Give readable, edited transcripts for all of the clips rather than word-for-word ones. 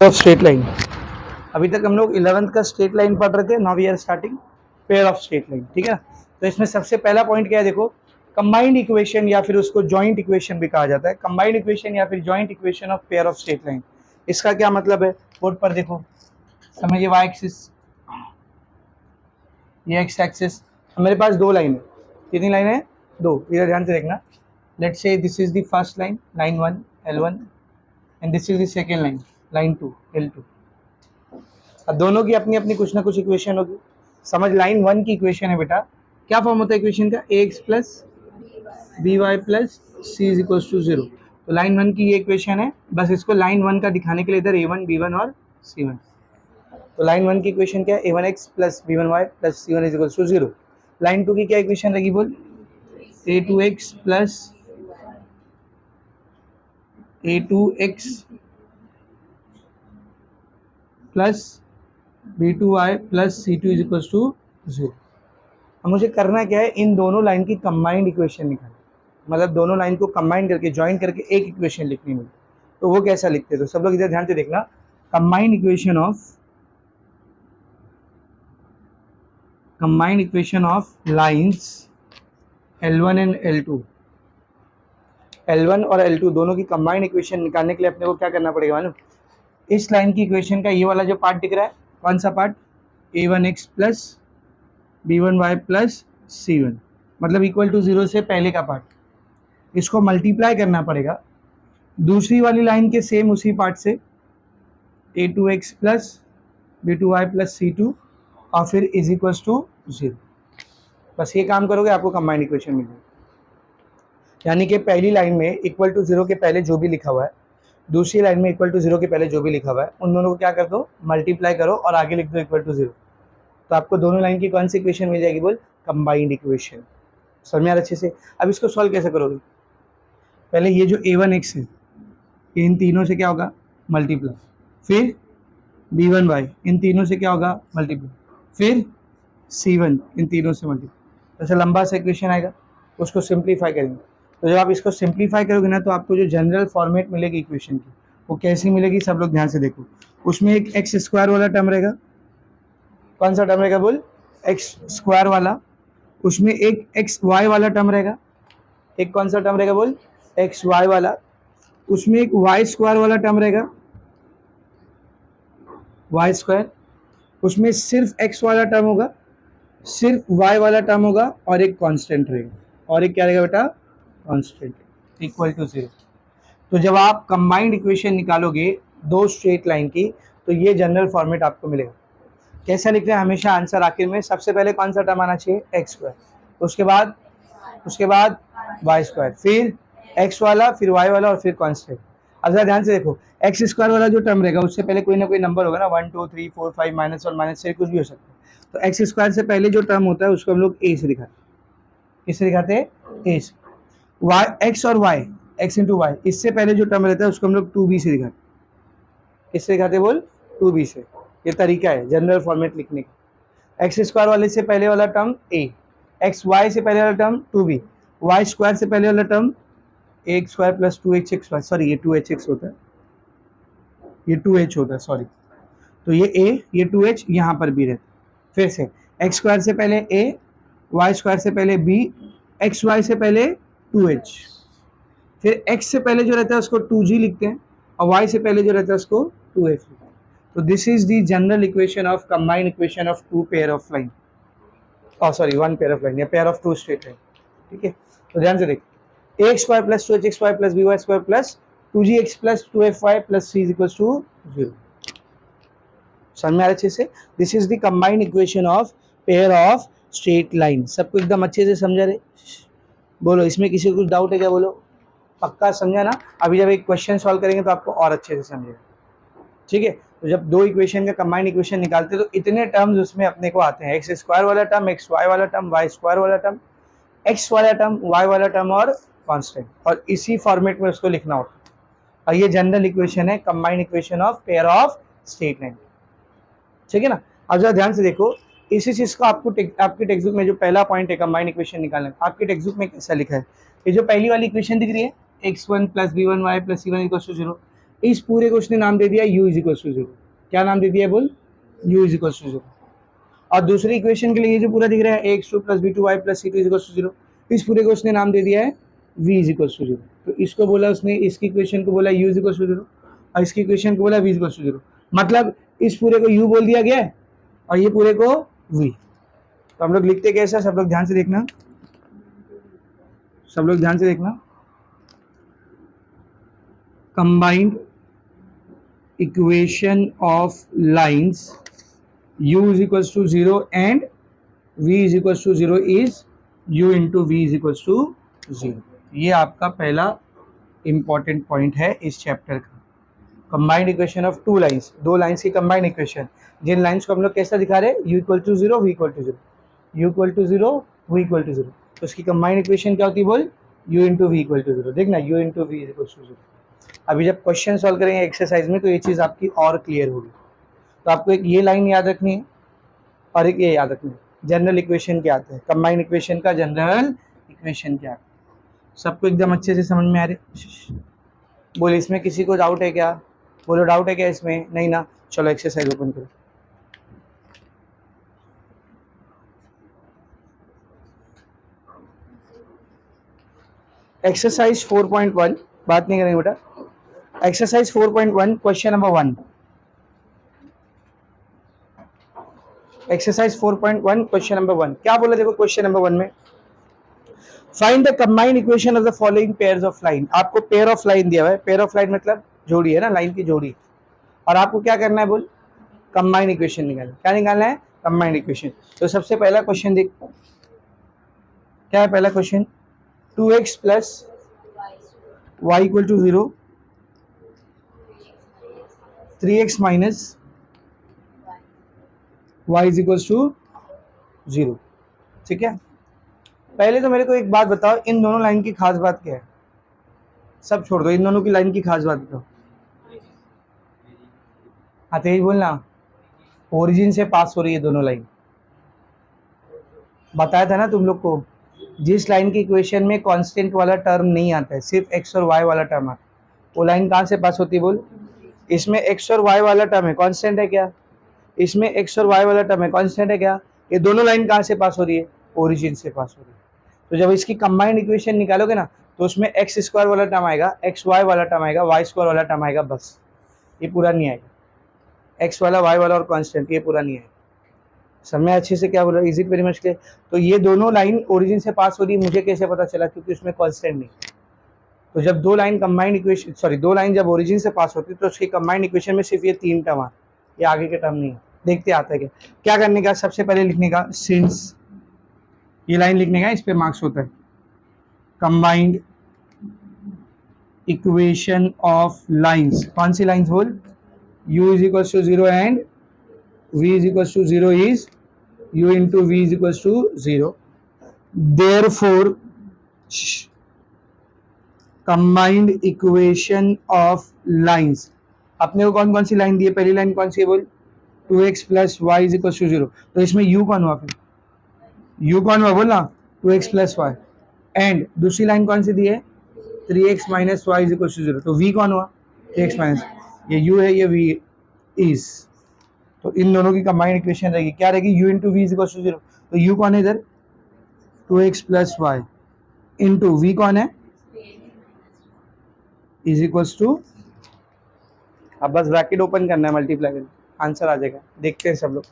Of straight line. अभी तक हम लोग 11th का स्ट्रेट लाइन पढ़ रहे थे। Now we are starting pair of straight line. ठीक है, तो इसमें सबसे पहला पॉइंट क्या है, देखो कंबाइंड इक्वेशन या फिर उसको जॉइंट इक्वेशन भी कहा जाता है। कंबाइंड इक्वेशन या फिर joint equation of pair of straight line, इसका क्या मतलब है बोर्ड पर देखो, समझिए। वाई एक्सिस, ये एक्स एक्सिस, मेरे पास दो लाइन है। कितनी लाइन है? दो। इधर ध्यान से देखना। Let's say this is the first line, line 1 L1, and this is the second line, line 2 L2। अब दोनों की अपनी अपनी कुछ ना कुछ इक्वेशन होगी। समझ, लाइन 1 की इक्वेशन है बेटा, क्या फॉर्म होता है इक्वेशन का? A x plus B Y plus C is equals to 0। तो लाइन 1 की ये इक्वेशन है। बस इसको लाइन 1 का दिखाने के लिए इधर A1 B1 और C1। तो लाइन 1 की इक्वेशन क्या है? A1x plus B1y plus C1 is equals to 0। Line 2 की क्या इक्वेशन रहेगी बोल? A2x plus A2x plus B2y plus C2 is equals to 0। अब मुझे करना क्या है, इन दोनों लाइन की कंबाइंड इक्वेशन निकालनी, मतलब दोनों लाइन को कंबाइन करके ज्वाइन करके एक इक्वेशन लिखनी है। तो वो कैसा लिखते हैं? तो सब लोग इधर ध्यान से देखना। Combined equation of lines L1 and L2, L1 और L2 दोनों की कंबाइंड इक्वेशन निकालने के लिए अपने को क्या करना पड़ेगा मालूम? इस लाइन की इक्वेशन का ये वाला जो पार्ट दिख रहा है, कौन सा part? A1x plus B1y plus C1, मतलब इक्वल टू 0 से पहले का पार्ट, इसको मल्टीप्लाई करना पड़ेगा दूसरी वाली लाइन के सेम उसी पार्ट से, A2x plus B2y plus C2, और फिर इज इक्वल्स टू 0। बस ये काम करोगे आपको कंबाइंड इक्वेशन मिल जाएगी। यानी कि पहली लाइन में इक्वल टू 0 के पहले जो भी लिखा हुआ है, दूसरी लाइन में इक्वल टू 0 के पहले जो भी लिखा हुआ है, उन दोनों को क्या कर दो? मल्टीप्लाई करो और आगे लिख दो इक्वल टू 0। तो आपको दोनों लाइन की कौन सी इक्वेशन मिल जाएगी बोल? Combined equation. समझ में आ रहा अच्छे से? अब इसको सॉल्व कैसे करोगे? पहले ये जो A1x है, इन तीनों से क्या होगा? मल्टीप्लाई। फिर B1y, इन तीनों से क्या होगा? मल्टीप्लाई। फिर C1, इन तीनों से मल्टीप्लाई। ऐसा लंबा सा इक्वेशन आएगा, उसको सिंप्लीफाई करेंगे। तो जब आप इसको सिंप्लीफाई करोगे ना, तो आपको जो जनरल फॉर्मेट मिलेगी इक्वेशन की, वो कैसी मिलेगी? सब लोग ध्यान से देखो। उसमें एक एक्स स्क्वायर वाला टर्म रहेगा। कौन सा टर्म रहेगा बोल? एक्स स्क्वायर वाला। उसमें एक एक्स वाई वाला टर्म रहेगा। एक कौन सा टर्म रहेगा बोल? एक्स वाई वाला। उसमें एक वाई स्क्वायर वाला टर्म रहेगा, वाई स्क्वायर। उसमें सिर्फ एक्स वाला टर्म होगा, सिर्फ वाई वाला टर्म होगा, और एक कांस्टेंट रहेगा। और एक क्या रहेगा बेटा? Constant, equal to 0। तो जब आप कंबाइंड इक्वेशन निकालोगे दो स्ट्रेट लाइन की, तो ये जनरल फॉर्मेट आपको मिलेगा। कैसा लिख रहे हैं? हमेशा आंसर आखिर में सबसे पहले कौन सा टर्म आना चाहिए? X square. उसके बाद वाई स्क्वायर, फिर एक्स वाला, फिर वाई वाला, और फिर कांस्टेंट। अब जरा ध्यान से देखो, एक्स स्क्वायर वाला जो टर्म रहेगा उससे पहले कोई ना कोई नंबर होगा ना, 1 2 3 4 5 -1 -3 कुछ भी हो सकता है। तो एक्स स्क्वायर से पहले जो टर्म होता है उसको हम लोग ए से दिखाते हैं। किससे दिखाते हैं? ए से। वाई, एक्स और वाई, एक्स इंटू वाई, इससे पहले जो टर्म रहता है उसको हम लोग 2b से दिखाते हैं। किससे दिखाते हैं बोल? 2b से। ये तरीका है जनरल फॉर्मेट लिखने का। एक्स स्क्वायर वाले से पहले वाला टर्म ए, एक्स वाई से पहले वाला टर्म 2b, वाई स्क्वायर से पहले वाला term A square plus 2hx Y, sorry ये 2hx होता है, ये 2h होता है, सॉरी। तो ये a, ये 2h यहाँ पर भी रहता है। फिर से एक्स स्क्वायर से पहले a, वाई स्क्वायर से पहले b, एक्स वाई से पहले 2h, फिर x से पहले जो रहता है उसको 2g लिखते हैं, और y से पहले जो रहता है उसको 2f लिखते हैं। तो this is the general equation of combined equation of two pair of line, sorry one pair of line, या pair of two straight line. ठीक है, तो ध्यान से देख, A square plus 2hxy plus by square plus 2gx plus 2fy plus c is equal to 0। समझ में आ रहा अच्छे से? This is the combined equation of pair of straight line. सबको एकदम अच्छे से समझा रहे? बोलो, इसमें किसी को कुछ डाउट है क्या? बोलो, पक्का समझा ना? अभी जब एक क्वेश्चन सॉल्व करेंगे तो आपको और अच्छे से समझेगा। ठीक है, तो जब दो इक्वेशन का कंबाइंड इक्वेशन निकालते हैं तो इतने टर्म्स उसमें अपने को आते हैं, एक्स स्क्वायर वाला टर्म, एक्स वाई वाला टर्म, वाई स्क्वायर वाला टर्म, एक्स वाला टर्म, वाई वाला टर्म, और कांस्टेंट, और इसी फॉर्मेट में उसको लिखना होता है। और ये जनरल इक्वेशन है combined equation of pair of straight line. ठीक है ना? अब जरा ध्यान से देखो, इसी चीज को आपको आपके टेक्स्ट बुक में जो पहला पॉइंट है कंबाइंड इक्वेशन निकालना, आपके टेक्स्ट बुक में कैसा लिखा है? ये जो पहली वाली इक्वेशन दिख रही है, x1 plus b1y plus c1 equal to 0, इस पूरे को उसने नाम दे दिया u इज इक्वल टू 0। क्या नाम दे दिया है बोल? u is equal to 0। और दूसरी इक्वेशन के लिए ये जो पूरा दिख रहा है ax2 plus b2y plus c2 is equal to 0, इस पूरे को उसने नाम दे दिया है v इज इक्वल टू 0। तो इसको बोला उसने, इसकी इक्वेशन को बोला u इज इक्वल टू 0 और इसकी इक्वेशन को बोला v इज इक्वल टू 0। मतलब इस पूरे को u बोल दिया गया है और ये पूरे को v। तो हम लोग लिखते कैसा, सब लोग ध्यान से देखना, सब लोग ध्यान से देखना। Combined equation of lines u is equals to 0 and v is equals to 0 is u into v is equals to 0। ये आपका पहला इंपॉर्टेंट पॉइंट है इस चैप्टर का। Combined equation of two lines, दो लाइंस की कंबाइंड इक्वेशन, जिन lines को हम लोग कैसा दिखा रहे हैं, u equal to 0 v equal to 0, u equal to 0 v equal to 0। तो उसकी कंबाइंड इक्वेशन क्या होती है बोल? u into v equal to 0। देखना u into v equal to 0। अभी जब क्वेश्चन सॉल्व करेंगे एक्सरसाइज में तो ये चीज़ आपकी और क्लियर होगी। तो आपको एक ये लाइन याद रखनी है और एक ये याद रखनी है। जनरल इक्वेशन क्या आते हैं, कंबाइंड इक्वेशन का जनरल इक्वेशन क्या आता है, सबको एकदम अच्छे से समझ में आ रहे? बोले इसमें किसी को डाउट है क्या? बोलो डाउट है क्या इसमें? नहीं ना? चलो एक्सरसाइज ओपन करो। एक्सरसाइज 4.1, बात नहीं करेंगे बेटा। Exercise 4.1 question number 1। Exercise 4.1 question number 1 क्या बोला? देखो क्वेश्चन नंबर 1 में find the combined equation of the following pairs of line. आपको पेयर ऑफ लाइन दिया हुआ है, पेयर ऑफ लाइन मतलब जोड़ी है ना, लाइन की जोड़ी। और आपको क्या करना है बोल? कंबाइंड इक्वेशन निकालना। क्या निकालना है? Combined equation. तो सबसे पहला क्वेश्चन देख, क्या है पहला question? 2x plus y equal to 0, 3x minus y is equal to 0। ठीक है, पहले तो मेरे को एक बात बताओ, इन दोनों लाइन की खास बात क्या है? सब छोड़ दो, इन दोनों की लाइन की खास बात बताओ। हाँ तेज बोलना। ओरिजिन से पास हो रही है दोनों लाइन। बताया था ना तुम लोग को, जिस लाइन की इक्वेशन में कांस्टेंट वाला टर्म नहीं आता है, सिर्फ x और y वाला टर्म आता है, वो लाइन कहाँ से पास होती है बोल? इसमें x और y वाला टर्म है, कांस्टेंट है क्या? इसमें x और y वाला टर्म है, कांस्टेंट है क्या? ये दोनों लाइन कहाँ से पास हो रही है? ओरिजिन से पास हो रही है। तो जब इसकी कंबाइंड इक्वेशन निकालोगे ना, तो उसमें एक्स स्क्वायर वाला टर्म आएगा, एक्स वाई वाला टर्म आएगा, वाई स्क्वायर वाला टर्म आएगा, बस ये पूरा नहीं आएगा। एक्स वाला, वाई वाला और कांस्टेंट, ये पूरा नहीं आएगा। समझ अच्छे से क्या बोल रहा है? Is it very much clear? तो ये दोनों लाइन ओरिजिन से पास हो रही है, मुझे कैसे पता चला? क्योंकि उसमें कांस्टेंट नहीं। तो जब दो लाइन कंबाइंड इक्वेशन, सॉरी दो लाइन जब ओरिजिन से पास होती है तो उसकी कंबाइंड इक्वेशन में सिर्फ ये तीन टर्म आते, ये आगे के टर्म नहीं। देखते आता है क्या करने का? सबसे पहले लिखने का सिंस, ये लाइन लिखने का, इस पे मार्क्स होता है। कंबाइंड इक्वेशन ऑफ लाइंस, कौन सी लाइंस बोल? u is equal to 0 and v is equal to 0 is u into v is equal to 0। Therefore combined equation of lines, अपने को कौन कौन सी लाइन दी है? पहली लाइन कौन सी है बोल? 2x plus y is equal to 0। तो इसमें u कौन हुआ? फिर u कौन हुआ बोल ना? 2x plus y. एंड दूसरी लाइन कौन सी दी है? 3x minus y is equal to 0। तो v कौन हुआ? 3x माइनस, ये u है, ये v इज। तो इन दोनों की कंबाइंड इक्वेशन रहेगी, क्या रहेगी? u into v is equal to 0। तो u कौन है इधर? 2x plus Y into v कौन है? इज इक्वल टू, अब बस ब्रैकेट ओपन करना है, मल्टीप्लाई करना, आंसर आ जाएगा। देखते हैं सब लोग।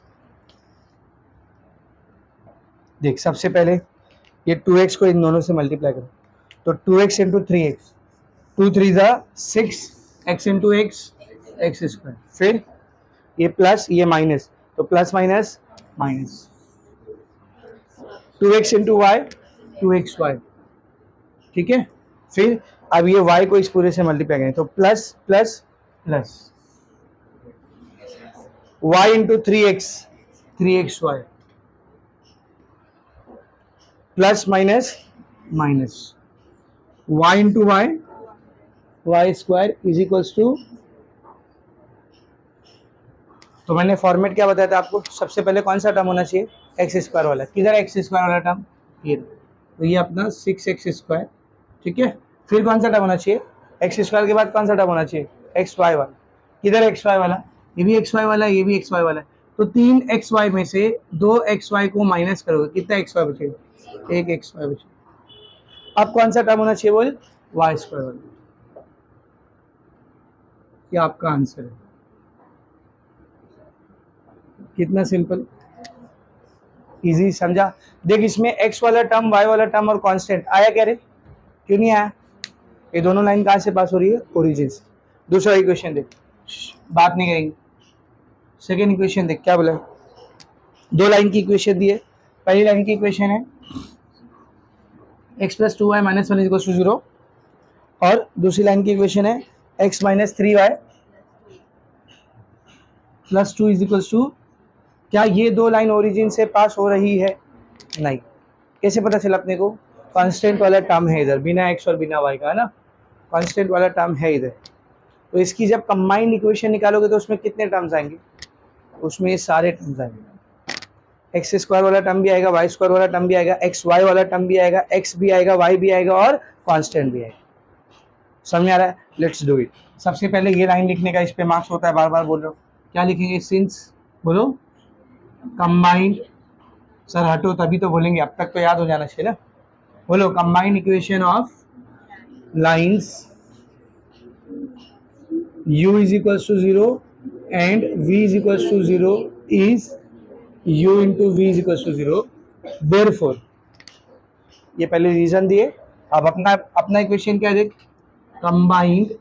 देख सबसे पहले ये 2x को इन दोनों से मल्टीप्लाई करो, तो 2x इंटू 3x, 2 3 जा 6, x into x, x square. फिर ये प्लस, ये माइनस, तो plus minus minus. 2x into y, 2xy। ठीक है, फिर अब ये y को इस पूरे से मल्टीप्लाई करें, तो plus plus plus, y into 3x, 3xy, plus minus minus, y into y, y square is equals to. तो मैंने फॉर्मेट क्या बताया था आपको? सबसे पहले कौन सा टर्म होना चाहिए? एक्स स्क्वायर वाला। किधर है एक्स स्क्वायर वाला टर्म? ये। तो ये अपना 6x स्क्वायर। ठीक है, फिर कौन सा टर्म होना चाहिए? एक्स स्क्वायर के बाद कौन सा टर्म होना चाहिए? एक्स वाई वाला, किधर एक्स वाई वाला, ये भी एक्स वाई वाला है, ये भी एक्स वाई वाला है, तो 3 एक्स वाई में से 2 एक्स वाई को माइनस करोगे, कितना एक्स वाई बचेगा, 1 एक्स वाई बचेगा। अब कौन सा टर्म होना चाहिए, बोल वाई स्क्वायर वाला, ये आपका आंसर है। कितना सिंपल, इजी, समझा। देख इसमें एक्स वाला टर्म, वाई वाला टर्म और कांस्टेंट आया क्या रे, क्यों नहीं आया, ये दोनों लाइन कहाँ से पास हो रही है, ओरिजिन से। दूसरा इक्वेशन देख, बात नहीं करेंगे। सेकेंड इक्वेशन देख क्या बोला, दो लाइन की इक्वेशन दी है। पहली लाइन की इक्वेशन है x plus 2y minus 1 equal to 0, और दूसरी लाइन की इक्वेशन है x minus 3y plus 2 is equal to, क्या ये दो लाइन ओरिजिन से पास हो रही है, नहीं। कैसे पता चला अपने को, कांस्टेंट वाला टर्म है इधर, बिना एक्स और बिना वाई का, है ना, कांस्टेंट वाला टर्म है इधर, तो इसकी जब कंबाइंड इक्वेशन निकालोगे तो उसमें कितने टर्म्स आएंगे, उसमें ये सारे टर्म्स आएंगे, एक्स स्क्वायर वाला टर्म भी आएगा, वाई स्क्वायर वाला टर्म भी आएगा, एक्स वाई वाला टर्म भी आएगा, एक्स भी आएगा, वाई भी आएगा और कांस्टेंट भी आएगा। समझ में आ रहा है, लेट्स डू इट। सबसे पहले ये लाइन लिखने का, इस पे मार्क्स होता है, बार बार बोल रहा हूँ, क्या लिखेंगे, सिंस, बोलो कंबाइंड, सर हटो तभी तो बोलेंगे, अब तक तो याद हो जाना चाहिए ना, बोलो combined equation of lines u is equals to 0 and v is equals to 0 is u into v is equals to 0, therefore ये पहले रीजन दिए। अब अपना अपना इक्वेशन क्या है, देख कंबाइंड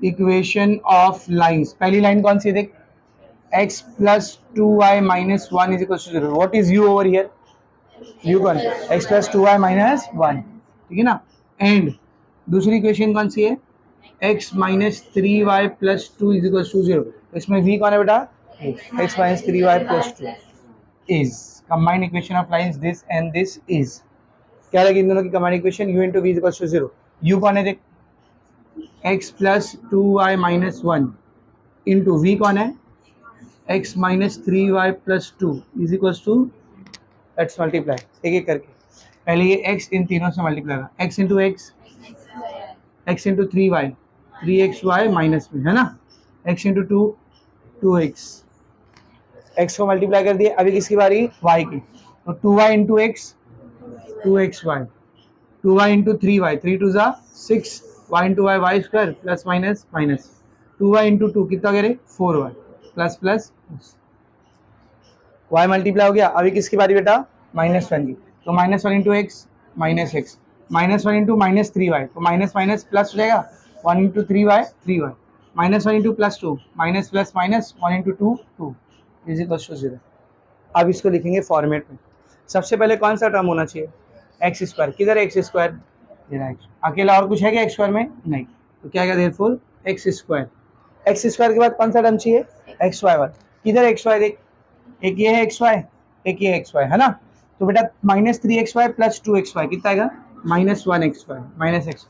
इक्वेशन ऑफ लाइंस, पहली लाइन कौन सी है, देख x plus 2y minus 1 is equals to 0, what is u over here, u कौन, x plus 2y minus 1, ठीक है ना, एंड दूसरी इक्वेशन कौन सी है, x minus 3y plus 2 is equals to 0, इसमें v कौन है बेटा, x minus 3y plus 2 is combined equation of lines this and this is, क्या लगी इन दोनों की combined equation, u into v is equals to 0, u कौन है देख x plus 2y minus 1 into v कौन है x minus 3y plus 2 is equals to, let's multiply एक एक करके, पहले ये x इन तीनों से मल्टीप्लाई करा, x into x, x into 3y 3xy minus में, है ना, x into 2 2x, x को मल्टीप्लाई कर दिए, अभी किसकी बारी, y की, तो 2y into x 2xy, 2y into 3y 3 2 जा 6, y into y y square plus minus minus, 2y into 2 कितना करे 4y plus plus, y multiply हो गया, अभी किसकी बारी बेटा, माइनस 1 की, तो minus 1 into x minus x, minus 1 into minus 3y, तो माइनस माइनस प्लस हो जाएगा, 1 into 3y 3y, minus 1 into plus 2 minus plus minus 1 into 2 2 is equal to 0। अब इसको लिखेंगे फॉर्मेट में, सबसे पहले कौन सा टर्म होना चाहिए, एक्स स्क्वायर, किधर एक्स स्क्वायर, एक्स अकेला, और कुछ है क्या एक्स स्क्वायर में, नहीं, तो क्या है therefore x square, x square के बाद कौन सा टर्म चाहिए, एक्स वाई वाला, किधर एक्स वाई देख, एक ये है एक्स वाई, एक ये एक्स वाई, है ना, तो बेटा माइनस 3xy प्लस 2xy कितना आएगा, minus 1xy minus x,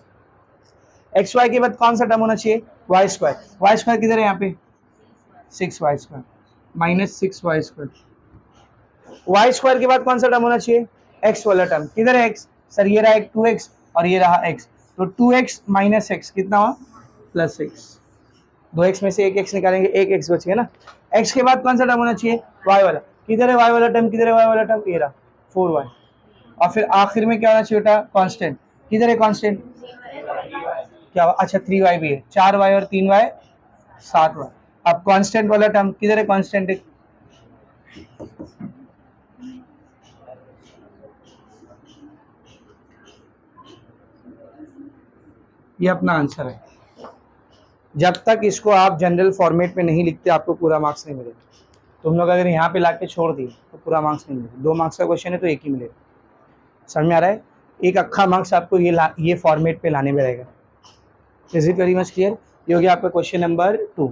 x y के बाद कौन सा टर्म होना चाहिए, वाई स्क्वायर, वाई स्क्वायर किधर है यहाँ पे 6y square minus 6y square, y square के बाद कौन सा टर्म होना चाहिए, एक्स वाला टर्म, किधर है एक्स, सर ये रहा एक 2x और ये रहा x, तो 2x माइनस एक्स कितना हुआ प्लस एक्स, 2x में से एक x निकालेंगे, एक x बचेगा ना, x के बाद कौन सा टर्म होना चाहिए, y वाला, किधर है y वाला टर्म, किधर है y वाला टर्म, ये रहा 4y, और फिर आखिर में क्या होना चाहिए बेटा, कांस्टेंट, किधर है कांस्टेंट, क्या, अच्छा 3y भी है, 4y और 3y 7y, अब कांस्टेंट वाला टर्म किधर है, कांस्टेंट, ये अपना आंसर है। जब तक इसको आप जनरल फॉर्मेट में नहीं लिखते आपको पूरा मार्क्स नहीं मिलेगा, तुम लोग अगर यहाँ पे लाके छोड़ दिए तो पूरा मार्क्स नहीं मिलेगा, 2 मार्क्स का क्वेश्चन है तो एक ही मिलेगा, समझ में आ रहा है, एक अक्खा मार्क्स आपको ये फॉर्मेट पे लाने में रहेगा। Is it very much clear, ये हो गया आपका क्वेश्चन नंबर 2,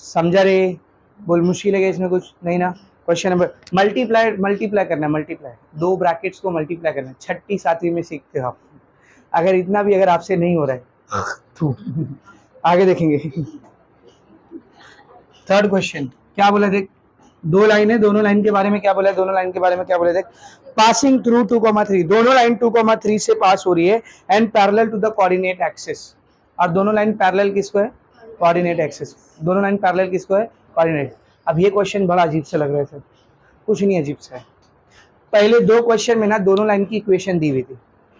समझा रे, बोल मुश्किल है इसमें कुछ नहीं ना, क्वेश्चन नंबर मल्टीप्लाई करना है, मल्टीप्लाई 2 ब्रैकेट्स को मल्टीप्लाई करना है, 6ठी 7वीं में सीखते हो आप, अगर इतना भी अगर आपसे नहीं हो रहा है तो आगे देखेंगे। थर्ड क्वेश्चन क्या बोला देख, दो लाइन है, दोनों लाइन के बारे में क्या बोला है, दोनों लाइन के बारे में क्या बोला है, देख पासिंग थ्रू 2,3, दोनों लाइन 2,3 से पास हो रही है and parallel to the coordinate axis. और दोनों लाइन पैरेलल किसको है, कोऑर्डिनेट एक्सिस। दोनों लाइन पैरेलल किसको है, कोऑर्डिनेट। अब ये क्वेश्चन बड़ा अजीब से लग रहा है सर, कुछ नहीं अजीब सा है। पहले दो क्वेश्चन में ना दोनों लाइन की इक्वेशन दी हुई थी,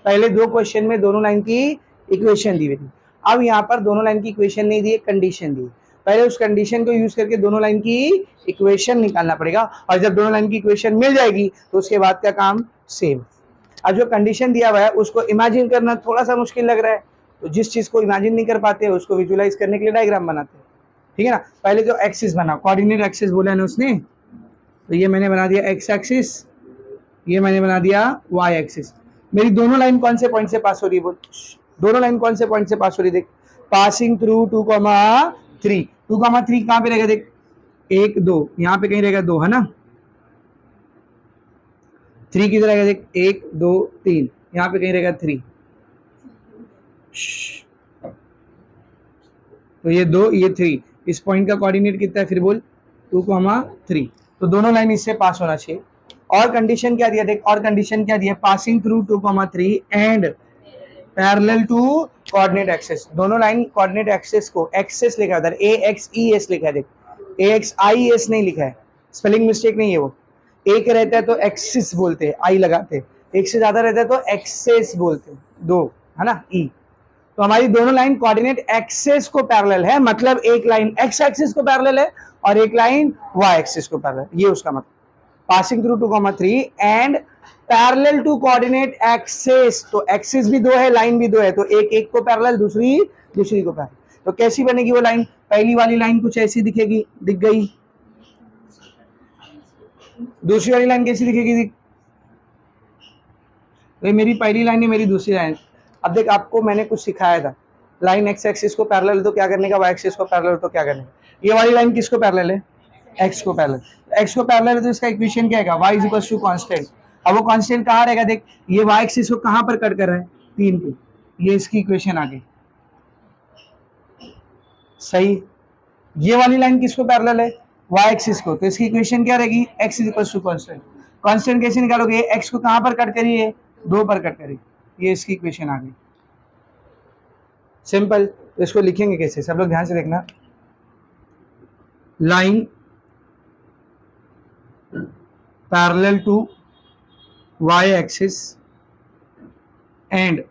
पहले दो क्वेश्चन में दोनों लाइन की इक्वेशन दी हुई थी। अब यहाँ पर दोनों लाइन की इक्वेशन नहीं दी है, कंडीशन दी। पहले उस कंडीशन को यूज करके दोनों लाइन की इक्वेशन निकालना पड़ेगा, और जब दोनों लाइन की इक्वेशन मिल जाएगी तो उसके बाद का काम सेम। अब जो कंडीशन दिया हुआ है उसको इमेजिन करना थोड़ा सा मुश्किल लग रहा है, तो जिस चीज को इमेजिन नहीं कर पाते उसको विजुअलाइज करने के लिए डायग्राम बनाते हैं, ठीक है ना। पहले जो एक्सिस बना, कोऑर्डिनेट एक्सिस बोला है ना उसने, तो ये मैंने बना दिया एक्स एक्सिस, ये मैंने बना दिया वाई एक्सिस। मेरी दोनों लाइन कौन से पॉइंट से पास हो रही है, बोल दोनों लाइन कौन से पॉइंट से पास हो रही है, देख पासिंग थ्रू 2,3, 2,3 कहाँ पे रहेगा, देख 1 2 यहाँ पे कहीं रहेगा 2 है ना, 3 किधर रहेगा, देख 1 2 3 यहाँ पे कहीं रहेगा 3, तो ये 2 ये 3, इस पॉइंट का कोऑर्डिनेट कितना है फिर बोल 2,3, तो दोनों लाइन इससे पास होना चाहिए। और कंडीशन क्या दिया, देख और कंडीशन क्या दिया, passing through 2,3 and parallel to coordinate axis. दोनों लाइन कोऑर्डिनेट एक्सिस को एक्सेस लिखा है उधर, AXES लिखा है, देख AXIES नहीं लिखा है, स्पेलिंग मिस्टेक नहीं है वो। एक रहता है तो एक्सिस बोलते हैं, आई लगाते हैं, एक से ज्यादा रहता है तो एक्सेस बोलते हैं, दो है ना ई। तो हमारी दोनों लाइन कोऑर्डिनेट एक्सिस को पैरेलल है, मतलब एक लाइन एक्स एक्सिस को पैरेलल है और एक लाइन वाई एक्सिस को पैरेलल, ये उसका मतलब। Passing through 2,3 and parallel to coordinate axis, तो एक्सिस भी दो है लाइन भी दो है, तो एक एक को पैरेलल दूसरी दूसरी को पैरेलल। तो कैसी बनेगी वो लाइन, पहली वाली लाइन कुछ ऐसी दिखेगी, दिख गई, दूसरी वाली लाइन कैसी दिखेगी, दिख तो मेरी पहली लाइन है, मेरी दूसरी लाइन। अब देख आपको मैंने कुछ सिखाया था, लाइन एक्स एक्सिस को पैरेलल तो क्या करने का, वाई एक्सिस को पैरेलल तो क्या करने का। ये वाली लाइन किसको पैरेलल है, एक्स को पैरेलल, एक्स को पैरेलल है तो इसका इक्वेशन क्या है, y is equal to constant. अब वो कांस्टेंट कहाँ रहेगा, देख ये y एक्सिस को कहाँ पर कट कर रहा है, 3 पे, ये इसकी इक्वेशन आ गई सही। ये वाली लाइन किसको पैरेलल है, y एक्सिस को, तो इसकी इक्वेशन क्या रहेगी, x is equal to constant. Constant कैसे निकालोगे, x को कहाँ पर कट करिए, 2 पर कट करिए, ये इसकी इक्वेशन आ गई, सिंपल। तो इसको लिखेंगे कैसे, सब लोग ध्यान से देखना। Line parallel to y axis and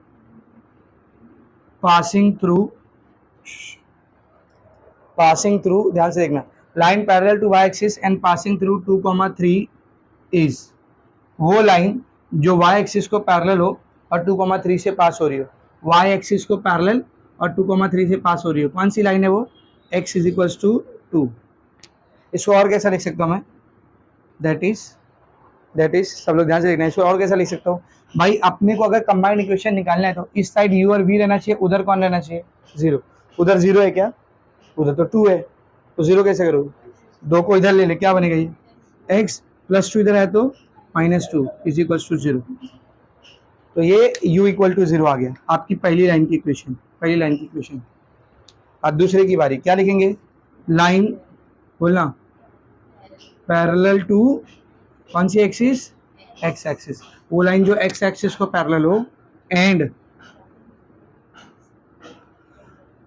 passing through ध्यान से देखना, line parallel to y axis and passing through 2,3 is वो लाइन जो y एक्सिस को पैरेलल हो और 2,3 से पास हो रही हो, y एक्सिस को पैरेलल और 2,3 से पास हो रही हो, कौन सी लाइन है वो, x इज इक्वल टू 2। इसको और कैसा लिख सकता हूँ मैं, दैट इज सब लोग ध्यान से देखना, इसको और कैसा लिख सकता हूँ भाई, अपने को अगर कंबाइंड इक्वेशन निकालना है तो इस साइड u और v रहना चाहिए, उधर कौन रहना चाहिए, 0, उधर 0 है क्या, उधर तो 2 है, तो 0 कैसे करोगे, 2 को इधर ले ले, क्या बनेगा ये, x प्लस 2 इधर है तो -2 इज इक्वल टू 0, तो ये u इक्वल टू 0 आ गया, आपकी पहली लाइन की इक्वेशन, पहली लाइन की इक्वेशन। अब दूसरे की बारी, क्या लिखेंगे, लाइन बोलना पैरेलल टू कौन सी एक्सिस, एक्स एक्सिस, वो लाइन जो एक्स एक्सिस को पैरेलल हो एंड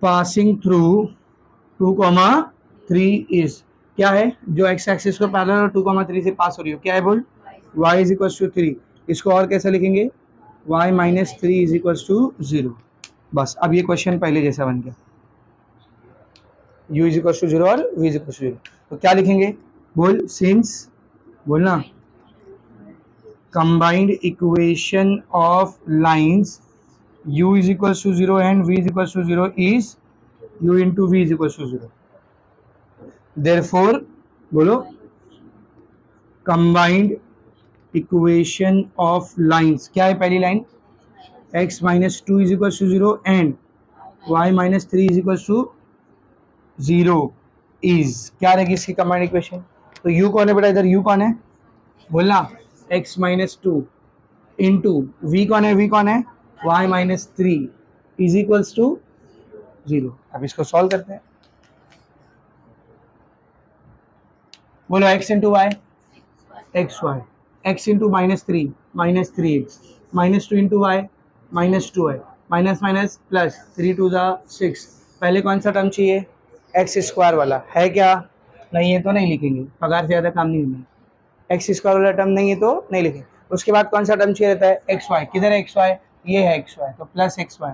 पासिंग थ्रू 2,3 इज क्या है, जो एक्स एक्सिस को पैरेलल और 2,3 से पास हो रही हो, क्या है बोल, y इज इक्वल टू 3। इसको और कैसे लिखेंगे, y minus 3 is equal to 0। बस अब ये क्वेश्चन पहले जैसा बन गया, u इज इक्वल टू 0 और v इज इक्वल टू 0। तो क्या लिखेंगे बोल, सिंस बोलना combined equation of lines u is equals to 0 and v is equals to 0 is u into v is equals to 0. Therefore बोलो combined equation of lines क्या है, पहली line x minus 2 is equals to 0 and y minus 3 is equals to 0 is क्या रहेगी इसकी combined equation। तो u कौन है बेटा, इधर u कौन है बोलना, x माइनस 2 इंटू v कौन है, v कौन है, y minus 3 is equals to 0। अब इसको सॉल्व करते हैं, बोलो x into y, x y, x into -3 -3x, -2 into वाई -2y, minus minus plus, 3 two ज़ा 6। पहले कौन सा टर्म चाहिए, एक्स स्क्वायर वाला है क्या, नहीं है तो नहीं लिखेंगे, पगार से ज़्यादा काम नहीं होना। एक्स स्क्वायर वाला टर्म नहीं है तो नहीं लिखेंगे। उसके बाद कौन सा टर्म चाहिए रहता है, एक्स वाई, किधर है एक्स वाई, ये है एक्स वाई, तो plus x y.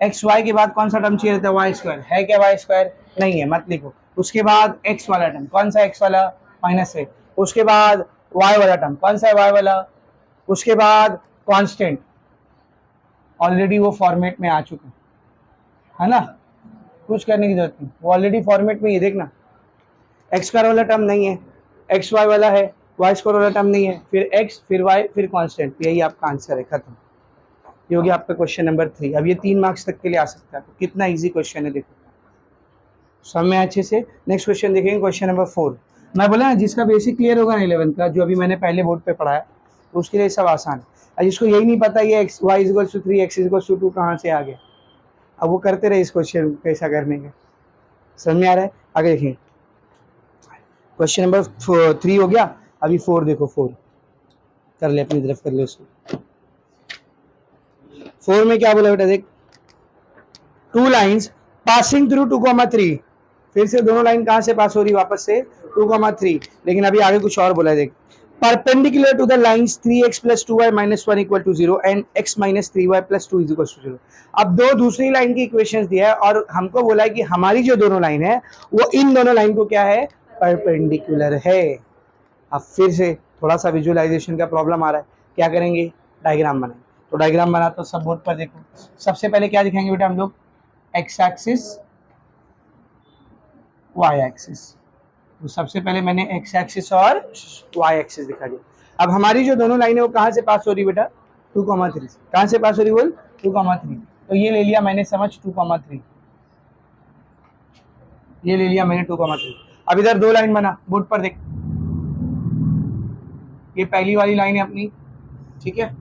X y के बाद कौन सा टर्म चाहिए रहता है, वाई स्क्वायर, है क्या वाई स्क्वायर, नहीं है, मत लिखो। उसके बाद एक्स वाला टर्म, कौन सा एक्स वाला, माइनस है। उसके बाद वाई वाला टर्म, कौन सा है वाई वाला। उसके बाद कांस्टेंट, ऑलरेडी वो फॉर्मेट में आ चुका है ना, कुछ करने की जरूरत नहीं, वो ऑलरेडी फॉर्मेट में, ये देखना एक्स स्क्वायर वाला टर्म नहीं है, एक्स वाई वाला है, वाई स्क्वायर वाला टर्म नहीं है, फिर एक्स, फिर वाई, फिर कांस्टेंट, यही आपका आंसर है, खत्म। ये हो गया आपका क्वेश्चन नंबर 3। अब ये 3 मार्क्स तक के लिए आ सकता है, तो कितना इजी क्वेश्चन है देखो, सब में अच्छे से। नेक्स्ट क्वेश्चन देखेंगे, क्वेश्चन नंबर 4। मैं बोला ना जिसका बेसिक क्लियर होगा ना 11th का, जो अभी मैंने पहले बोर्ड पे पढ़ाया, तो उसके लिए सब आसान है। और जिसको यही नहीं पता ये x y is equals to 3 x is equals to 2 कहाँ से आ गया, अब वो करते रहे इस क्वेश्चन कैसा करने का, समझ में आ रहा है। आगे देखिए, क्वेश्चन नंबर 3 हो गया, अभी 4 देखो, 4 कर ले अपनी तरफ, कर ले उसको। 4 में क्या बोला बेटा, देख, टू लाइन्स पासिंग थ्रू 2,3, फिर से दोनों लाइन कहां से पास हो रही है, वापस से 2,3, लेकिन अभी आगे कुछ और बोला है, देख, perpendicular to the lines 3x + 2y - 1 = 0 and x - 3y + 2 = 0। अब दो दूसरी लाइन की इक्वेशंस दिया है और हमको बोला है कि हमारी जो दोनों लाइन है वो इन दोनों लाइन को क्या है, परपेंडिकुलर है। अब फिर से थोड़ा सा विजुअलाइजेशन का प्रॉब्लम आ रहा है, क्या करेंगे, डायग्राम बनाएंगे। तो डायग्राम बना, तो सब बोर्ड पर देखो, सबसे पहले क्या दिखाएंगे बेटा हम लोग, एक्स एक्सिस, वाई एक्सिस। तो सबसे पहले मैंने एक्स एक्सिस और वाई एक्सिस दिखा दिया। अब हमारी जो दोनों लाइनें वो कहाँ से पास हो रही बेटा, 2,3 से। कहाँ से पास हो रही बोल, 2,3। तो ये ले लिया मैंने समझ 2,3, ये ले लिया मैंने 2,3। अब इधर दो लाइन बना, बोर्ड पर देख, ये पहली वाली लाइन है अपनी, ठीक है,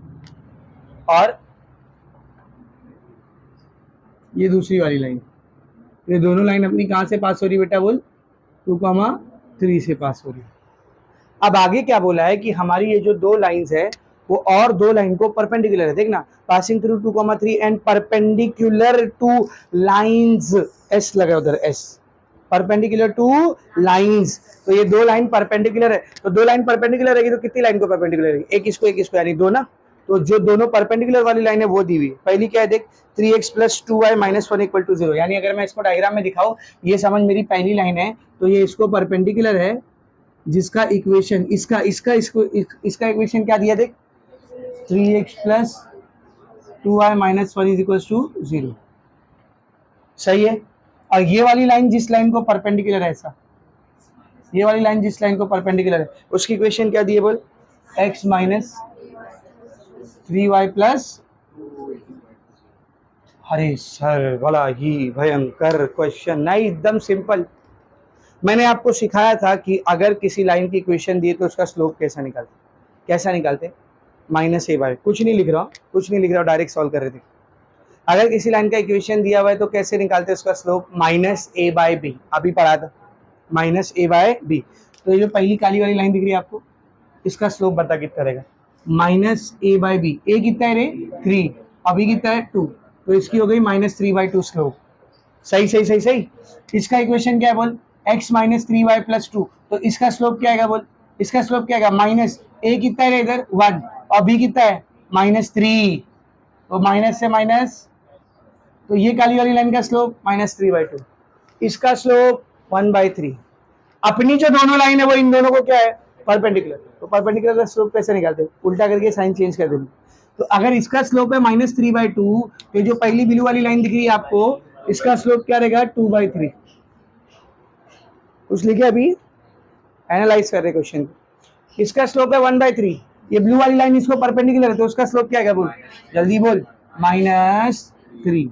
और ये दूसरी वाली लाइन। ये दोनों लाइन अपनी कहाँ से पास हो रही बेटा बोल, 2,3 से पास हो रही है। अब आगे क्या बोला है कि हमारी ये जो दो लाइंस है वो और दो लाइन को परपेंडिकुलर है, देखना, passing through 2,3 and perpendicular two lines, S लगा उधर, एस, परपेंडिकुलर टू लाइंस। तो ये दो लाइन परपेंडिकुलर है, तो दो लाइन परपेंडिकुलर रहेगी तो कितनी लाइन को परपेंडिकुलर रहेगी, एक इसको यानी दो ना। तो जो दोनों परपेंडिकुलर वाली लाइन है वो दी हुई है, पहली क्या है देख, 3x + 2y - 1 = 0, यानी अगर मैं इसको डायग्राम में दिखाऊं, ये समझ मेरी पहली लाइन है, तो ये इसको परपेंडिकुलर है, जिसका इक्वेशन इसका इक्वेशन क्या दिया देख, 3x + 2y - 1 = 0, सही है। और ये वाली लाइन जिस लाइन को परपेंडिकुलर है, ऐसा, ये वाली लाइन जिस लाइन को परपेंडिकुलर है, उसकी इक्वेशन क्या दी है बोल, x - 3y +, अरे सर बड़ा ही भयंकर क्वेश्चन, नहीं एकदम सिंपल। मैंने आपको सिखाया था कि अगर किसी लाइन की इक्वेशन दी तो उसका स्लोप कैसा निकालते, कैसा निकालते, -a/, कुछ नहीं लिख रहा हूँ, कुछ नहीं लिख रहा हूँ, डायरेक्ट सॉल्व कर रहे थे। अगर किसी लाइन का इक्वेशन दिया हुआ है तो कैसे निकालते हैं उसका स्लोप, -a/b, अभी पढ़ा था, -a/b। तो ये जो पहली काली वाली लाइन दिख रही है आपको, इसका स्लोप बता कितना रहेगा, -a/b, a कितना है रे 3, अभी कितना है 2, तो इसकी हो गई -3/2 स्लोप, सही सही सही सही। इसका इक्वेशन क्या है बोल, x - 3y + 2, तो इसका स्लोप क्या आएगा बोल, इसका स्लोप क्या आएगा, माइनस, a कितना है इधर 1 और b कितना है -3, तो माइनस से माइनस, तो ये काली वाली लाइन का स्लोप -3/2, इसका स्लोप 1/3। अपनी जो दोनों लाइन है वो इन दोनों को क्या है, परपेंडिकुलर, तो परपेंडिकुलर का स्लोप कैसे निकालते हैं, उल्टा करके साइन चेंज कर देंगे। तो अगर इसका स्लोप है -3/2, तो जो पहली ब्लू वाली लाइन दिख रही है आपको, इसका स्लोप क्या रहेगा 2/3, कुछ लिखे अभी, एनालाइज कर रहे क्वेश्चन को। इसका स्लोप है 1/3, ये ब्लू वाली लाइन इसको परपेंडिकुलर है, तो उसका स्लोप क्या है बोल, जल्दी बोल, -3,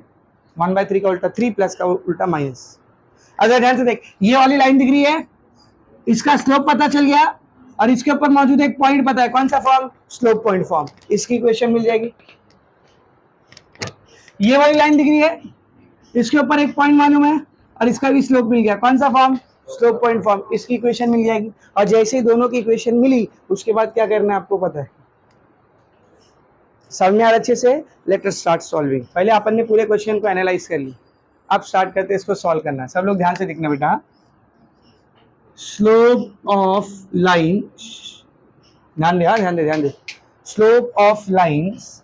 1/3 का उल्टा 3 प्लस का उल्टा माइनस। अगर ध्यान से देख, ये वाली लाइन दिख रही है, इसका स्लोप पता चल गया और इसके ऊपर मौजूद एक पॉइंट पता है, कौन सा फॉर्म, स्लोप पॉइंट फॉर्म, इसकी इक्वेशन मिल जाएगी। ये वाली लाइन दिख रही है, इसके ऊपर एक पॉइंट मालूम है और इसका भी स्लोप मिल गया, कौन सा फॉर्म, स्लोप पॉइंट फॉर्म, इसकी इक्वेशन मिल जाएगी। और जैसे ही दोनों की इक्वेशन मिली उसके बाद क्या करना है आपको पता है, समझ में आ रहा अच्छे से। Let us start solving. पहले अपन ने पूरे क्वेश्चन को एनालाइज कर लिया, अब स्टार्ट करते हैं इसको सॉल्व करना। सब लोग ध्यान से देखना बेटा। स्लोप ऑफ लाइन, ध्यान दे, हाँ ध्यान दे, ध्यान दे। Slope of lines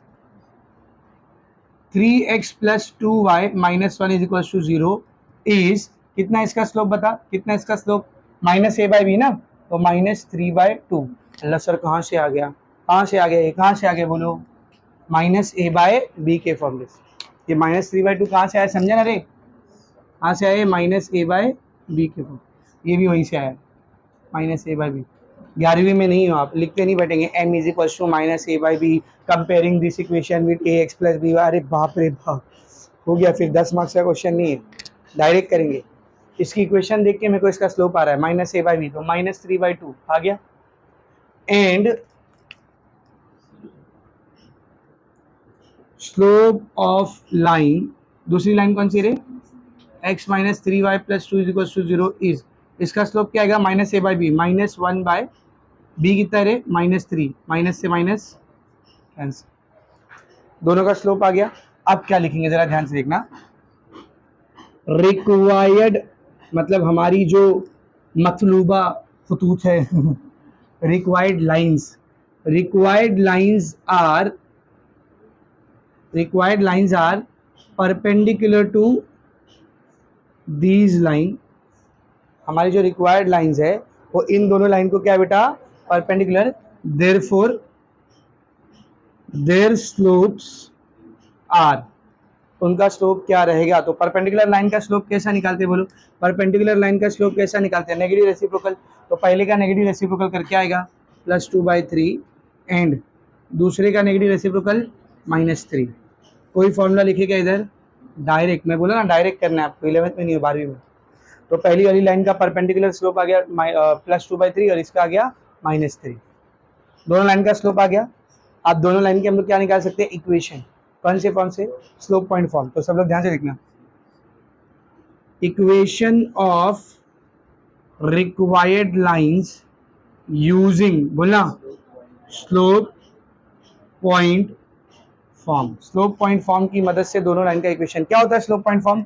3x plus 2y minus 1 is equal to 0 is, कितना इसका स्लोप बता, कितना इसका slope, minus A by B ना, तो माइनस 3/2। अल्लाह सर कहाँ से आ गया, कहाँ से आ गया, ये कहाँ से आ गया बोलो, माइनस ए बाय बी के फॉर्मूले से। ये माइनस 3/2 कहाँ से आया समझा ना रे, कहाँ से आया, माइनस ए बाय बी के फॉर्मूले, ये भी वहीं से आया, माइनस ए बाई बी। 11वीं में नहीं हो आप, लिखते नहीं बैठेंगे m is equal to minus A by b comparing this equation with a x plus b. अरे बाप रे बाप, हो गया फिर 10 मार्क्स का क्वेश्चन नहीं है, डायरेक्ट करेंगे। इसकी इक्वेशन देख के मेरे को इसका स्लोप आ रहा है माइनस ए बाई बी, तो माइनस 3/2 आ गया। एंड स्लोप ऑफ लाइन, दूसरी लाइन कौन सी रे, x minus 3y plus 2 is equal to 0 is, इसका स्लोप क्या आएगा, minus A by b, minus 1 b कितना है रे, माइनस 3, माइनस से माइनस कैंसिल, दोनों का स्लोप आ गया। अब क्या लिखेंगे जरा ध्यान से देखना, रिक्वायर्ड मतलब हमारी जो मतलूबा खतूत है required lines, required lines are perpendicular to these line. हमारी जो रिक्वायर्ड लाइंस है वो इन दोनों लाइन को क्या बेटा, perpendicular, therefore their slopes are, उनका स्लोप क्या रहेगा। तो परपेंडिकुलर लाइन का स्लोप कैसा निकालते हैं बोलो, परपेंडिकुलर लाइन का स्लोप कैसा निकालते हैं, नेगेटिव रेसिप्रोकल। तो पहले का नेगेटिव रेसिप्रोकल करके आएगा +2/3 एंड दूसरे का नेगेटिव रेसिप्रोकल -3। कोई फॉर्मूला लिखेगा इधर, डायरेक्ट, मैं बोला ना डायरेक्ट करना है आपको, 11th में नहीं हो 12वीं में। तो पहली वाली लाइन का परपेंडिकुलर स्लोप आ गया +2/3 और इसका आ गया -3, दोनों लाइन का स्लोप आ गया। आप दोनों लाइन के हम लोग क्या निकाल सकते हैं, इक्वेशन, कौन से फॉर्म से, स्लोप पॉइंट फॉर्म। तो सब लोग ध्यान से देखना, equation of required lines using, बोलना, slope point form. Slope point form की मदद से दोनों लाइन का इक्वेशन क्या होता है, slope point form,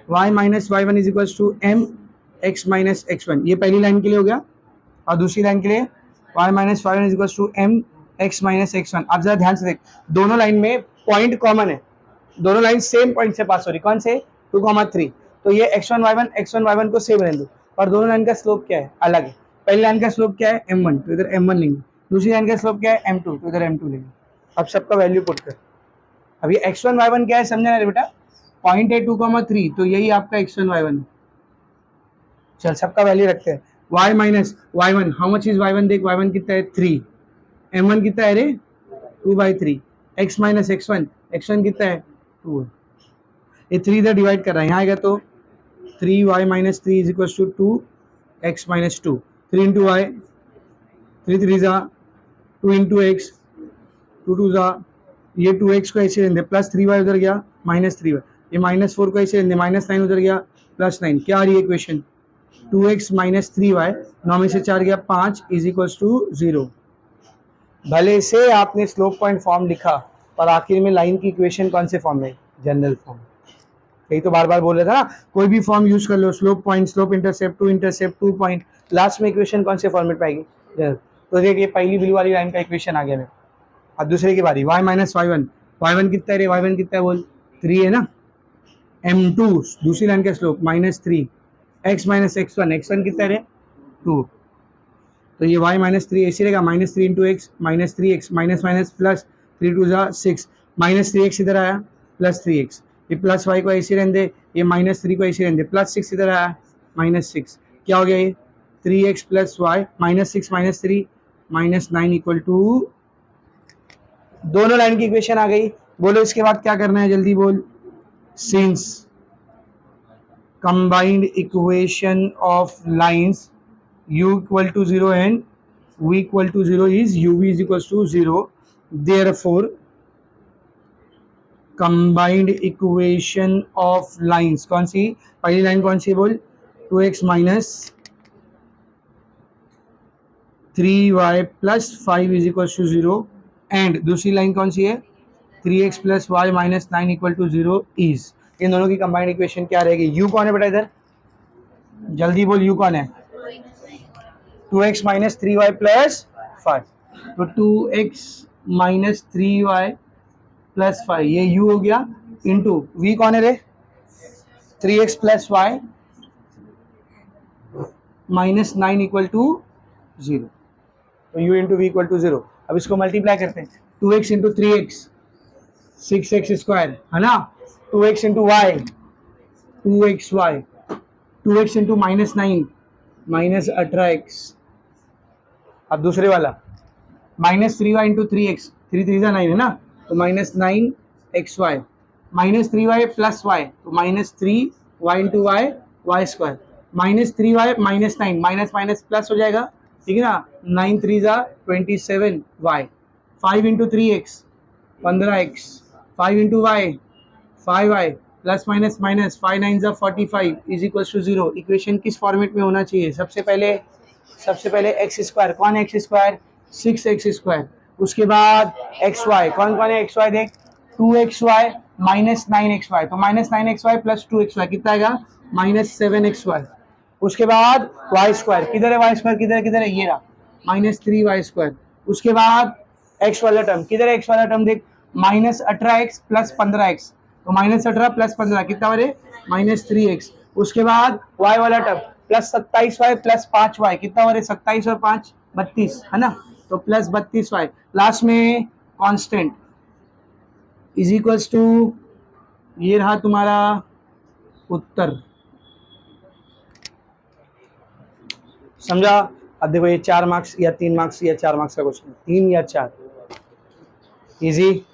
y minus y1 is equal to m x minus x1, ये पहली लाइन के लिए हो गया। और दूसरी लाइन के लिए y minus y1 is equal to m x minus x1। आप जरा ध्यान से देख, दोनों लाइन में पॉइंट कॉमन है, दोनों लाइन सेम पॉइंट से पास हो रही, कौन से, 2,3। तो ये x1 y1 को सेम रहने दो, और दोनों लाइन का स्लोप क्या है, अलग है। पहली लाइन का स्लोप क्या है, m1, तो इधर m1 लेंगे, दूसरी लाइन का स्लोप क्या है, m2, तो इधर m2 लेंगे। अब सबका वैल्यू पुट कर, अभी x1 y1 क्या है समझना है बेटा, पॉइंट है 2,3, तो यही आपका x1 y1। चल सबका वैल्यू रखते हैं, y minus y1, how much is y1, देख y1 कितना है 3, m1 कितना है रे 2/3, x माइनस x1 कितना है 2, ये 3 इधर डिवाइड कर रहा है, यहाँ आएगा तो 3y minus 3 is equal to 2x minus 2, 3 into y, 3 3 जा 2 इंटू एक्स, 2 2 जा, ये 2x को ऐसे रहने, प्लस 3y उधर गया -3y, ये -4 को ऐसे रहने, -9 उधर गया +9, क्या आ रही है इक्वेशन, 2x माइनस 3y, 9 में से 4 गया 5 इज इक्वल टू 0। भले से आपने स्लोप पॉइंट फॉर्म लिखा पर आखिर में लाइन की इक्वेशन कौन से फॉर्म में, जनरल फॉर्म। यही तो बार बार बोल रहा था ना, कोई भी फॉर्म यूज कर लो, slope point, slope intercept, two point, last में इक्वेशन कौन से फॉर्मेट पाएगी, जनरल। तो देखिए पहली ब्लू वाली लाइन का इक्वेशन आ गया मेरे। अब दूसरे की बारी, y माइनस y1 कितना है रे, y1 कितना है बोल, 3 है ना, m2 दूसरी लाइन का स्लोप -3, x माइनस x1 कितना है रे 2, तो ये y -3 ऐसे रहेगा, -3 into x, -3x, minus minus plus, 3 2 जा 6, -3x इधर आया +3x, ये प्लस y को ऐसे रहने दे, ये -3 को ऐसे रहने दे, +6 इधर आया -6, क्या हो गया ये 3x plus y, -6 -3 -9 equal to, दोनों लाइन की इक्वेशन आ गई। बोलो इसके बाद क्या करना है, जल्दी बोल, since combined equation of lines u equal to 0 and v equal to 0 is uv is equals to 0, therefore combined equation of lines, कौन सी पहली लाइन कौन सी बोल, 2x minus 3y plus 5 is equal to 0 and दूसरी line कौन सी है 3x plus y minus 9 equal to 0 is, इन दोनों की कंबाइंड इक्वेशन क्या रहेगी? u कौन है बेटा इधर, जल्दी बोल u कौन है? 2x माइनस 3y प्लस 5, तो 2x माइनस 3y प्लस 5 ये u हो गया, इंटू v कौन है रे 3x plus y minus 9 equal to 0, तो u into v equal to 0। अब इसको मल्टीप्लाई करते हैं, 2x into 3x 6x square है ना, 2x into y 2xy, 2x into minus 9 minus 18x। अब दूसरे वाला माइनस 3y इंटू 3x, 3 3 9 है ना, तो minus 9xy minus 3y plus y, तो minus 3y into y y square minus 3y minus 9 minus minus plus हो जाएगा, ठीक है ना, 9 3 27y 5 into 3x 15x 5 into y 5y plus minus minus 5 9 45 is equal to 0। Equation किस format में होना चाहिए? सबसे पहले एक्स स्क्वायर, कौन है एक्स स्क्वायर 6x स्क्वायर, उसके बाद एक्स वाई, कौन है एक्स वाई देख 2xy माइनस 9xy, तो माइनस 9xy प्लस 2xy कितना आएगा माइनस 7xy, उसके बाद वाई स्क्वायर, किधर है वाई स्क्वायर, किधर है ये रहा माइनस 3y स्क्वायर, उसके बाद एक्स वाला टर्म, किधर है एक्स वाला टर्म देख माइनस 18x प्लस 15x, तो माइनस 18 प्लस 15 कितना बने माइनस 3x, उसके बाद y वाला term plus 27y plus 5y कितना बने 27 और 5 32 है ना, तो प्लस 32y, लास्ट में कांस्टेंट इज इक्वल्स टू, ये रहा तुम्हारा उत्तर। समझा? अब देखो ये 4 मार्क्स या 3 मार्क्स या 4 मार्क्स का क्वेश्चन, 3 या 4, इजी,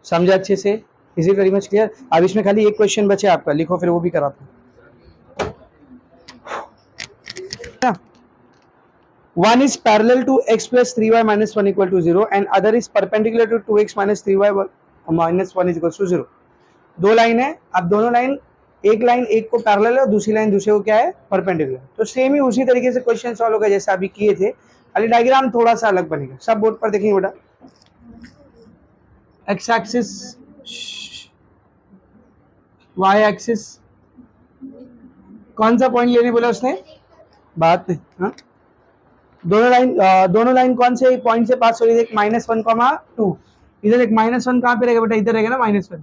समझा अच्छे से, is it very much clear? अब इसमें खाली एक क्वेश्चन बचे आपका, लिखो फिर वो भी कराता हूँ। 1 is parallel to x plus 3y minus 1 equal to 0 and other is perpendicular to 2x minus 3y minus 1 is equal to 0। दो लाइन है, अब दोनों लाइन, एक लाइन एक को पैरेलल है और दूसरी लाइन दूसरे को क्या है परपेंडिकुलर, तो सेम ही उसी तरीके से क्वेश्चन सॉल्व होगा जैसे अभी किए थे, खाली डायग्राम थोड़ा सा अलग बनेगा। सब बोर्ड पर देखेंगे बेटा, एक्स एक्सिस वाई एक्सिस, कौन सा पॉइंट लेने बोला उसने, बात हाँ, दोनों लाइन कौन से पॉइंट से पास हो रही है, -1, 2, इधर एक -1 कहाँ पे रहेगा बेटा, इधर रहेगा ना -1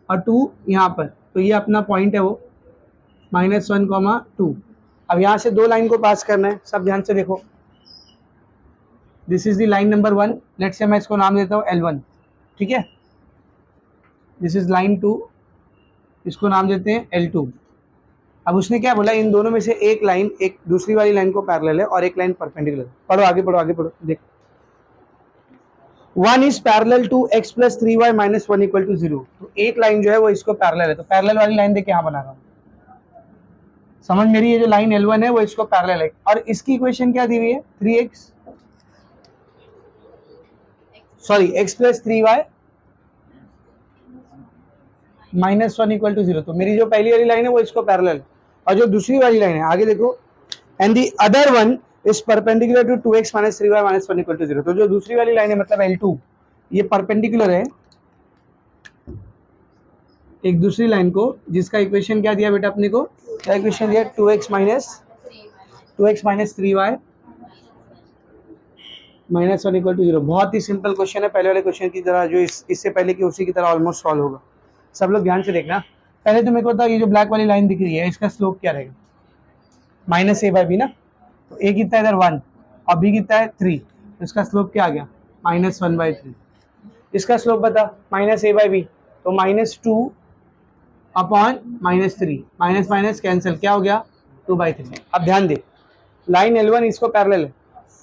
और 2 यहाँ पर, तो ये अपना पॉइंट है वो -1, 2। अब यहाँ से दो लाइन को पास करना है, सब ध्यान से देखो, this is the line number 1, let's say मैं इसको नाम देता हूँ L1, ठीक है, दिस इज लाइन 2, इसको नाम देते हैं L2। अब उसने क्या बोला, इन दोनों में से एक लाइन एक दूसरी वाली लाइन को पैरेलल है और एक लाइन परपेंडिकुलर। पढ़ो आगे पढ़ो देख, 1 is parallel to x plus 3y minus 1 equal to 0, तो एक लाइन जो है वो इसको पैरेलल है, तो पैरेलल वाली लाइन देख यहाँ बना रहा हूँ, समझ मेरी, ये जो लाइन L1 है वो इसको पैरेलल है, और इसकी इक्वेशन क्या दी हुई है x plus 3y minus 1 equal to 0, तो मेरी जो पहली वाली लाइन है वो इसको पैरेलल, और जो दूसरी वाली लाइन है आगे देखो, and the other one is perpendicular to 2x minus 3y minus 1 equal to 0, तो जो दूसरी वाली लाइन है मतलब L2 ये परपेंडिकुलर है एक दूसरी लाइन को, जिसका इक्वेशन क्या दिया बेटा अपने को, क्या इक्वेशन दिया 2x minus 3y minus 1 equal to 0। बहुत ही सिंपल क्वेश्चन है, पहले वाले क्वेश्चन की तरह, जो इससे पहले की उसी की तरह ऑलमोस्ट सॉल्व होगा। सब लोग ध्यान से देखना। पहले तो मेरे को बताओ, ये जो ब्लैक वाली लाइन दिख रही है इसका स्लोप क्या रहेगा, -a/b ना, तो a कितना है इधर 1 और b कितना है 3, तो इसका स्लोप क्या आ गया -1/3। इसका स्लोप बता -a/b, तो -2 अपॉन -3, माइनस माइनस कैंसिल, क्या हो गया 2/3। अब ध्यान दे, लाइन L1 इसको पैरेलल है,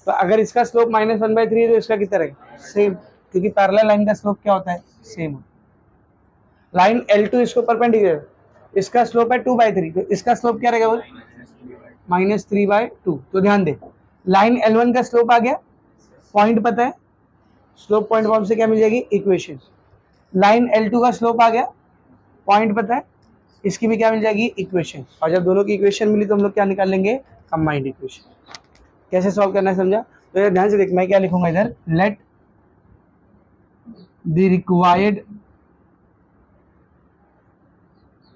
तो अगर इसका स्लोप -1/3 है तो इसका कितना रहेगा सेम, क्योंकि पैरेलल लाइन का स्लोप क्या होता है सेम। लाइन L2 इसको परपेंडिकुलर, इसका स्लोप है 2/3, तो इसका स्लोप क्या रहेगा वो -3/2। तो ध्यान दे, लाइन L1 का स्लोप आ गया, पॉइंट पता है, स्लोप पॉइंट फॉर्म से क्या मिल जाएगी इक्वेशन। लाइन L2 का स्लोप आ गया, पॉइंट पता है, इसकी भी क्या मिल जाएगी इक्वेशन, और जब दोनों की इक्वेशन मिली तो हम लोग क्या निकाल लेंगे कंबाइंड इक्वेशन। कैसे सॉल्व करना है समझा? तो यार ध्यान से देख, मैं क्या लिखूंगा इधर, let the required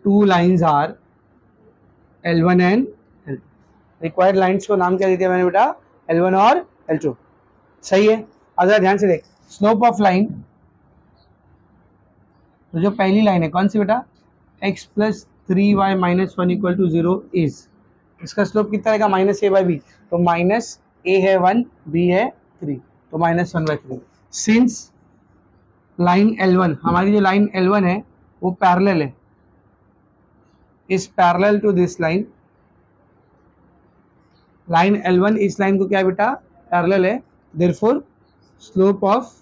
two lines are L1 and L2। Required lines को नाम क्या दे दिया मैंने बेटा, L1 और L2। सही है। अगर ध्यान से देख, स्लोप ऑफ लाइन, तो जो पहली लाइन है कौन सी बेटा, x plus 3y minus 1 equal to 0 is, इसका स्लोप कितना रहेगा, माइनस ए बाई बी, तो माइनस ए है 1, बी है 3, तो माइनस 1/3। सिंस लाइन L1, हमारी जो लाइन L1 है वो पैरेलल है, is parallel to this line, line L1 इस लाइन को क्या बेटा, पैरेलल है, therefore slope of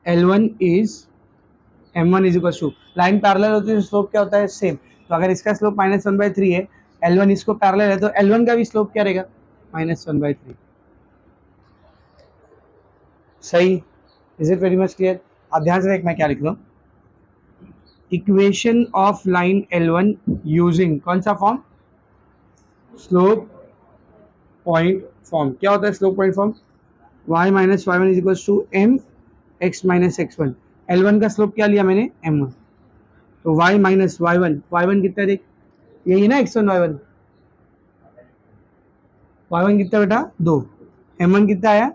L1 is M1 is equal to, line parallel होती है तो स्लोप क्या होता है, सेम। तो अगर इसका स्लोप -1/3 है, L1 इसको पैरेलल है, तो L1 का भी स्लोप क्या रहेगा, -1/3। सही, is it very much clear. अब ध्यान से देख मैं क्या लिख रहा हूँ, equation of line L1 using कौन सा फॉर्म, स्लोप पॉइंट फॉर्म। क्या होता है slope point form, y minus y1 is equal to m x minus x1। L1 का स्लोप क्या लिया मैंने, m1, तो y माइनस y1, y1 कितना है देख, यही ना x1 y1, y1 कितना बेटा 2, m1 कितना आया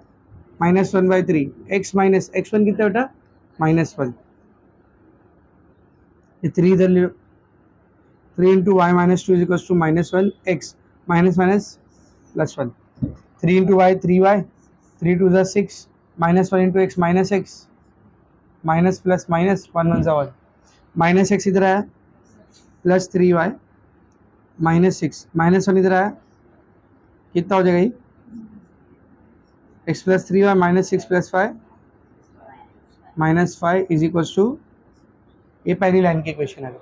-1/3, x माइनस x1 कितना बेटा -1, ये 3 इधर ले लो, 3 into y minus 2 is equal to -1, x minus minus plus 1, 3 into y 3y, 3 2 ज़ा 6, -1 into x minus x, minus plus minus 1 1 ज़ा 1, माइनस x इधर आया, प्लस 3y -6, -1 इधर आया, कितना हो जाएगा ये, x plus 3y -6 plus 5 -5 is equal to, ये पहली लाइन की इक्वेशन है।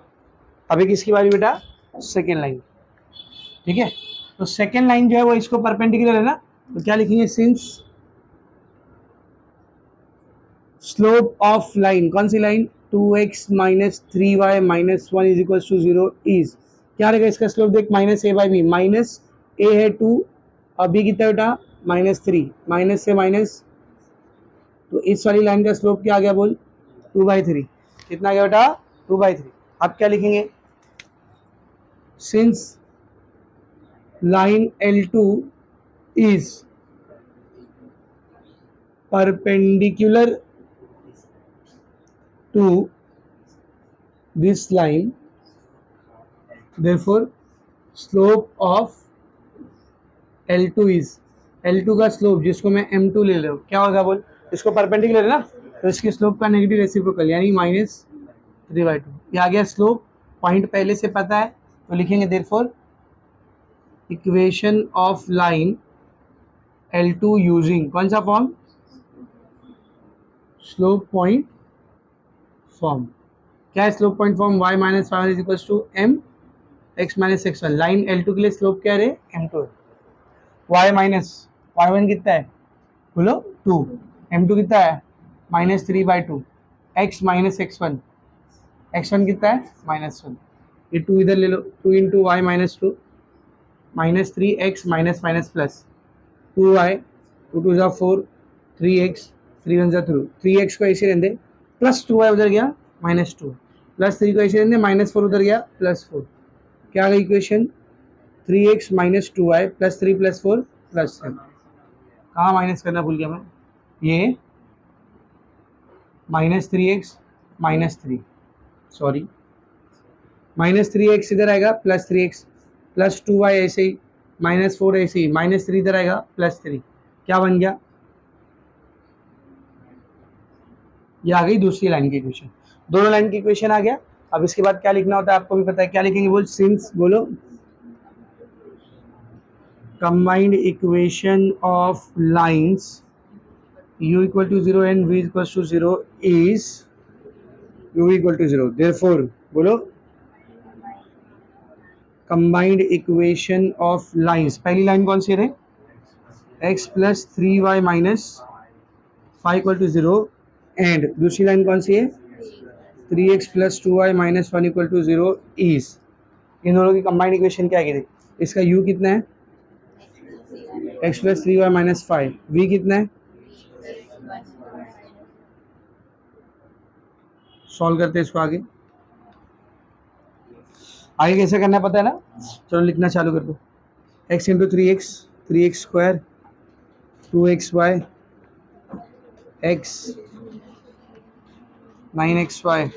अभी किसकी बारी बेटा, सेकेंड लाइन। ठीक है, तो सेकेंड लाइन जो है वो इसको परपेंडिकुलर है ना, तो क्या लिखेंगे, सिंस स्लोप ऑफ लाइन, कौन सी line, 2x minus 3y minus 1 is equal to 0 is, क्या रहेगा इसका स्लोप देख, -a/b, माइनस a है 2 और b कितना बेटा -3, माइनस से माइनस, तो इस वाली लाइन का स्लोप क्या आ गया बोल, 2/3, कितना आ गया बेटा 2/3। अब क्या लिखेंगे, since line L2 is perpendicular to this line, therefore slope of L2 is, L2 का स्लोप जिसको मैं M2 ले रहा हूँ क्या होगा बोल, इसको परपेंडिकुलर है ना, तो इसकी स्लोप का नेगेटिव रेसिप्रोकल यानी -3/2, ये आ गया स्लोप, पॉइंट पहले से पता है तो लिखेंगे therefore equation of line L2 using कौन सा फॉर्म, स्लोप पॉइंट फॉर्म। क्या है slope point form, y minus y1 is equal to m x minus x1, line L2 के लिए स्लोप क्या है, m2 है, y माइनस y1 कितना है बोलो 2, m2 कितना है -3/2, x माइनस x1, x1 कितना है -1, ये 2 इधर ले लो, 2 into y minus 2, -3x minus minus plus 2y, 2 2 ज़ा 4, 3x, 3 1 ज़ा 3, 3x को ऐसे रहने दे, प्लस 2y उधर गया -2, प्लस 3 को ऐसे रहने दे, -4 उधर गया +4, क्या आ गई equation, 3x minus 2y plus 3 plus 4 plus 7, कहाँ माइनस करना भूल गया मैं, ये -3x -3, सॉरी -3x इधर आएगा +3x प्लस 2y ऐसे ही, -4 ऐसे ही, -3 इधर आएगा +3, क्या बन गया, ये आ गई दूसरी लाइन की इक्वेशन, दोनों लाइन की इक्वेशन आ गया। अब इसके बाद क्या लिखना होता है आपको भी पता है, क्या लिखेंगे बोल, सिंस बोलो combined equation of lines u equal to 0 and v equals to 0 is u equal to 0, therefore बोलो combined equation of lines, पहली लाइन कौन सी है, x plus 3y minus 5 equal to 0 and दूसरी लाइन कौन सी है 3x plus 2y minus 1 equal to 0 is, इन दोनों की कंबाइंड इक्वेशन क्या है, इसका u कितना है x plus 3y minus 5, v कितना है? सॉल्व करते हैं इसको आगे। आगे कैसे करना है पता है ना? चलो लिखना चालू कर दो। x into 3x square 2xy x 9xy